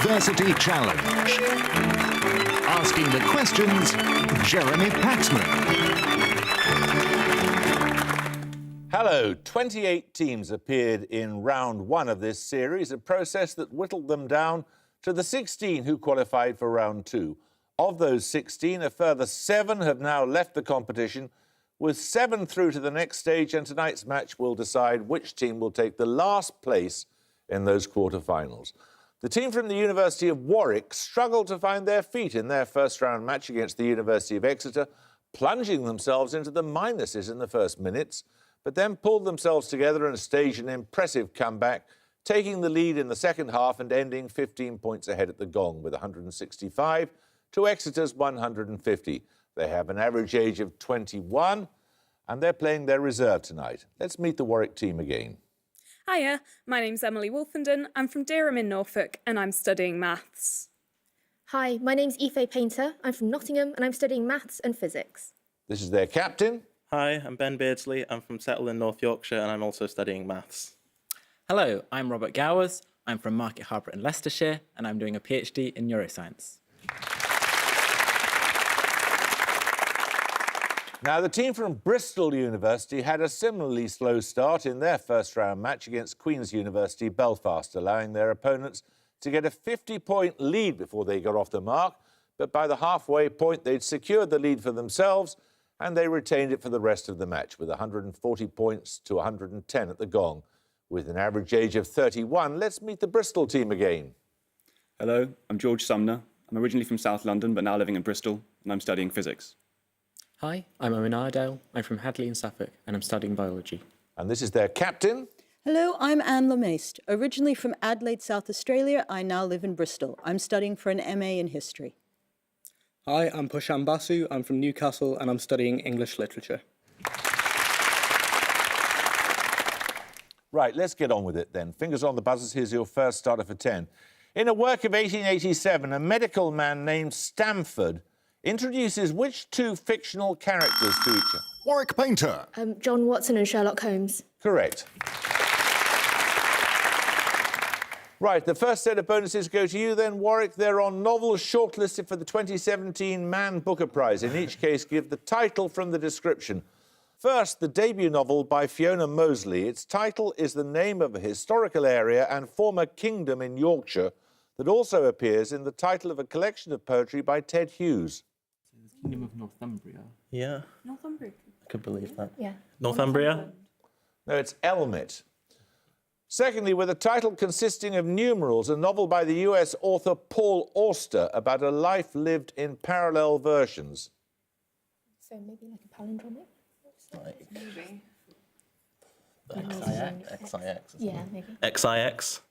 University Challenge. Asking the questions, Jeremy Paxman. Hello. 28 teams appeared in round one of this series, a process that whittled them down to the 16 who qualified for round two. Of those 16, a further 7 have now left the competition, with 7 through to the next stage, and tonight's match will decide which team will take the last place in those quarter-finals. The team from the University of Warwick struggled to find their feet in their first-round match against the University of Exeter, plunging themselves into the minuses in the first minutes, but then pulled themselves together and staged an impressive comeback, taking the lead in the second half and ending 15 points ahead at the gong with 165 to Exeter's 150. They have an average age of 21 and they're playing their reserve tonight. Let's meet the Warwick team again. Hiya, my name's Emily Wolfenden. I'm from Dereham in Norfolk and I'm studying maths. Hi, my name's Aoife Painter. I'm from Nottingham and I'm studying maths and physics. This is their captain. Hi, I'm Ben Beardsley. I'm from Settle in North Yorkshire and I'm also studying maths. Hello, I'm Robert Gowers. I'm from Market Harbour in Leicestershire and I'm doing a PhD in neuroscience. Now, the team from Bristol University had a similarly slow start in their first-round match against Queen's University Belfast, allowing their opponents to get a 50-point lead before they got off the mark. But by the halfway point, they'd secured the lead for themselves and they retained it for the rest of the match with 140 points to 110 at the gong. With an average age of 31, let's meet the Bristol team again. Hello, I'm George Sumner. I'm originally from South London, but now living in Bristol, and I'm studying physics. Hi, I'm Owen Iredale. I'm from Hadley in Suffolk and I'm studying biology. And this is their captain. Hello, I'm Anne Lemaiste. Originally from Adelaide, South Australia, I now live in Bristol. I'm studying for an MA in history. Hi, I'm Pushan Basu. I'm from Newcastle and I'm studying English literature. Right, let's get on with it then. Fingers on the buzzers, here's your first starter for 10. In a work of 1887, a medical man named Stamford introduces which 2 fictional characters to each other? Warwick Painter. John Watson and Sherlock Holmes. Correct. Right, the first set of bonuses go to you then, Warwick. They're on novels shortlisted for the 2017 Man Booker Prize. In each case, give the title from the description. First, the debut novel by Fiona Mosley. Its title is the name of a historical area and former kingdom in Yorkshire that also appears in the title of a collection of poetry by Ted Hughes. The Kingdom of Northumbria. Yeah, Northumbria. I could believe that. Yeah. Northumbria? No, it's Elmet. Secondly, with a title consisting of numerals, a novel by the US author Paul Auster about a life lived in parallel versions. So maybe like a palindromic? Maybe. XIX? Yeah, maybe. XIX?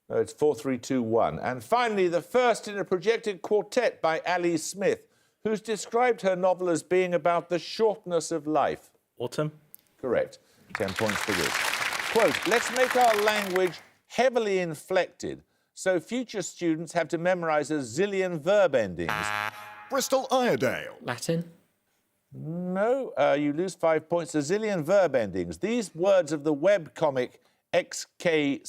No, it's 4321. And finally, the first in a projected quartet by Ali Smith, who's described her novel as being about the shortness of life. Autumn? Correct. 10 points for this. Quote, let's make our language heavily inflected so future students have to memorise a zillion verb endings. Bristol Iredale. Latin. No, you lose 5 points. A zillion verb endings. These words of the webcomic xkcd.com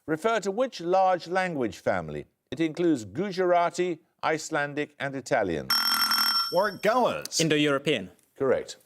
refer to which large language family? It includes Gujarati, Icelandic and Italian. Warwick Gowers. Indo-European. Correct.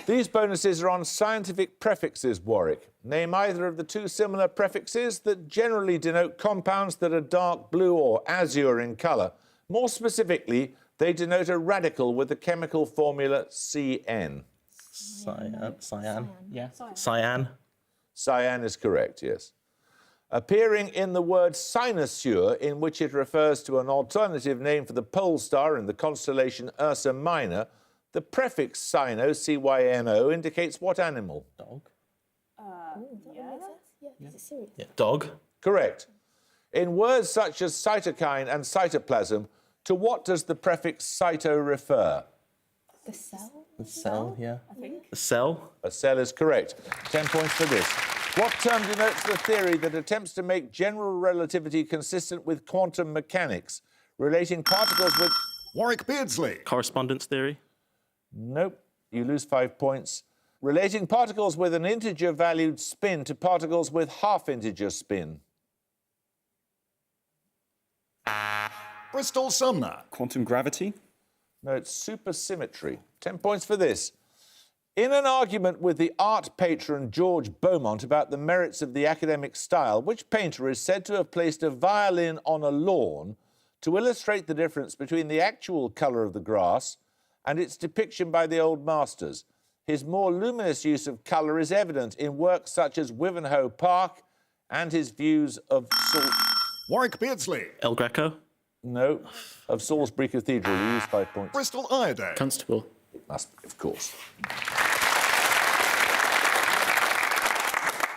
These bonuses are on scientific prefixes, Warwick. Name either of the 2 similar prefixes that generally denote compounds that are dark blue or azure in colour. More specifically, they denote a radical with the chemical formula CN. Cyan? Yeah. Cyan? Cyan is correct, yes. Appearing in the word cynosure, in which it refers to an alternative name for the pole star in the constellation Ursa Minor, the prefix cyno, C-Y-N-O, indicates what animal? Dog? Is it serious? Yeah, dog? Correct. In words such as cytokine and cytoplasm, to what does the prefix cyto refer? The cell? The cell, yeah. I think. The cell? A cell is correct. 10 points for this. What term denotes the theory that attempts to make general relativity consistent with quantum mechanics, relating particles with... Warwick Beardsley. Correspondence theory? Nope. You lose 5 points. Relating particles with an integer-valued spin to particles with half-integer spin. Bristol Sumner. Quantum gravity? No, it's supersymmetry. 10 points for this. In an argument with the art patron George Beaumont about the merits of the academic style, which painter is said to have placed a violin on a lawn to illustrate the difference between the actual colour of the grass and its depiction by the old masters? His more luminous use of colour is evident in works such as Wivenhoe Park and his views of Warwick Beardsley. El Greco. of Salisbury Cathedral. You use 5 points. Bristol Iredale. Constable. It must be, of course.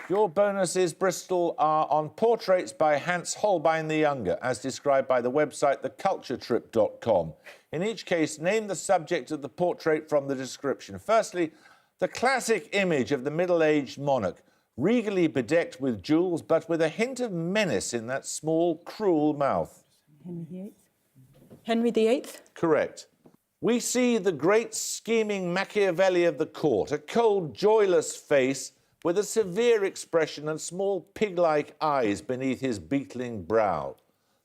Your bonuses, Bristol, are on portraits by Hans Holbein the Younger, as described by the website theculturetrip.com. In each case, name the subject of the portrait from the description. Firstly, the classic image of the middle-aged monarch, regally bedecked with jewels, but with a hint of menace in that small, cruel mouth. Henry VIII? Correct. We see the great scheming Machiavelli of the court, a cold, joyless face with a severe expression and small pig-like eyes beneath his beetling brow.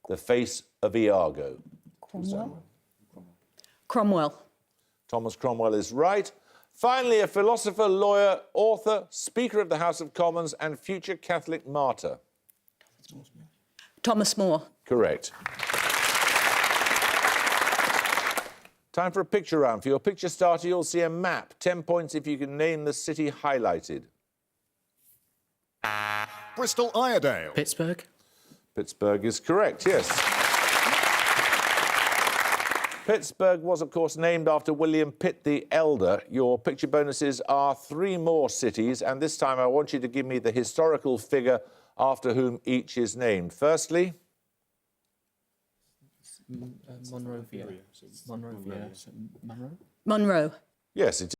The face of Iago. Cromwell. Thomas Cromwell is right. Finally, a philosopher, lawyer, author, Speaker of the House of Commons and future Catholic martyr. Thomas More. Correct. Time for a picture round. For your picture starter, you'll see a map. 10 points if you can name the city highlighted. Bristol Iredale. Pittsburgh. Pittsburgh is correct, yes. Pittsburgh was, of course, named after William Pitt the Elder. Your picture bonuses are 3 more cities, and this time I want you to give me the historical figure after whom each is named. Firstly... Monrovia. Monrovia. Monroe? Monroe. Yes, it